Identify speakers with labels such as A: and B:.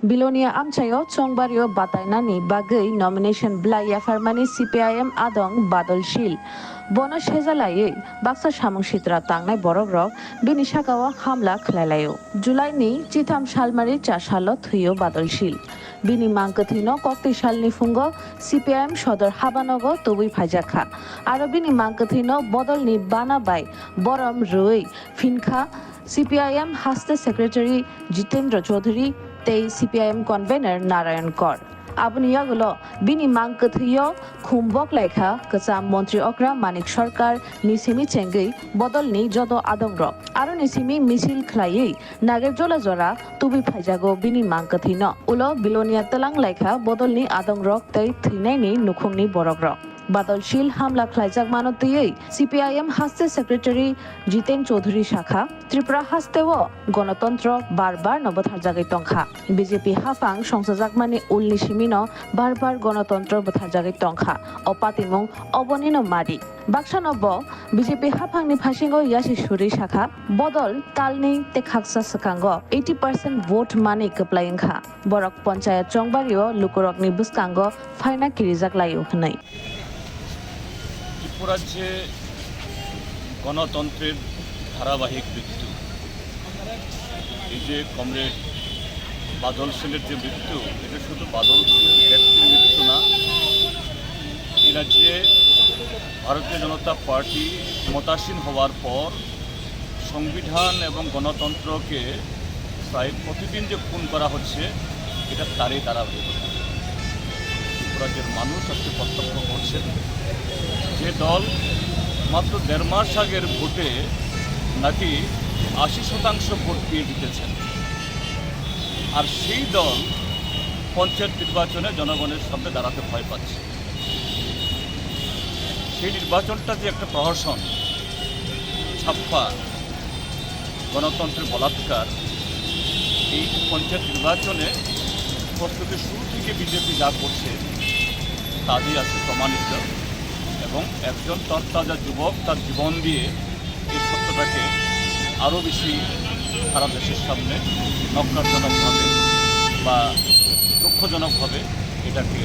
A: Bilonia Amchayo, Chongbario Batainani, Bagay, nomination Blaya Farmani, CPIM Adong, Badal Shil. Bonus Hezalaye, Baksa Shamung Shitra Tangnai Borogrok, Binishakawa Hamla Klalayo. July ni, Chitam Shalmari Chashalo, Thuyo Badal Shil. Bini Mankathino, Kokti Shalni Fungo, CPIM Shodor Habanogo, Tubi Pajaka. Arabini Mankathino, Bodol ni Banabai, Borom Rui, Finka, CPIM Haste Secretary Jitendra Chaudhary, Tei CPIM Convener Narayan Kor. Abuniyagulo, Bini Mankathio, Kumbok Lekha, Kasam Montri Okra, Manik Sarkar, Nisimi Chengui, Bodol ni Jodo Adongro. Aro Nisimi Misil Klaye, Nager Jola Zora, Tubi Pajago, Bini Mankathino, Ulo, Bilonia Talang Lekha, Bodol ni Adongrok, Tei Trineni, Nukungni Borogrok. Badalshil Hamla Klaijak Manotiye, CPIM Haste Secretary Jiten Chaudhary Shakha, Tripura Hastewo, Gonotontro, Barbar Nobothar Jagai Tongkha, BJP Hafang, Songsajak Ulni Shimino, Barbar Gonotontro Bothar Jagai Tongkha, Opatimung, Obonino Mari. Bakshanobo, BJP Hafang ni Phashingo Yashi Shuri Shakha, Bodol, Talni Tekhaksa Sakango, 80% vote money Kaplaying Kha, Borok Ponchayat Chongbario, Lukurok ni Buskango, Faina Kirizak Layo Hanai.
B: রাজ্যে গণতন্ত্রের ধারাবাহিক মৃত্যু, এই যে comrade বাদল শীলের যে মৃত্যু, এটা শুধু বাদল ব্যক্তির মৃত্যু না, এই রাজ্যে ভারতীয় জনতা পার্টি ক্ষমতাসীন হওয়ার পর সংবিধান এবং গণতন্ত্রকে প্রায় প্রতিদিন যে খুন করা হচ্ছে, এটা তারই ধারাবাহিকতা। রাজ্যের মানুষ আজকে প্রত্যক্ষ করছেন যে দল মাত্র ১.৫ মাস আগের ভোটে নাকি ৮০% ভোট পেয়ে জিতেছেন, আর সেই দল পঞ্চায়েত নির্বাচনে জনগণের সামনে দাঁড়াতে ভয় পাচ্ছে। সেই নির্বাচনটা যে একটা প্রহসন, ছাপ্পা, গণতন্ত্রের বলাৎকার, এই পঞ্চায়েত নির্বাচনে প্রস্তুতির শুরু থেকে বিজেপি যা করছে তা দিয়ে আছে প্রমাণিত, এবং একজন তরতাজা যুবক তার জীবন দিয়ে এই সত্যটাকে আরও বেশি সারা দেশের সামনে নক্কারজনকভাবে বা দুঃখজনকভাবে এটাকে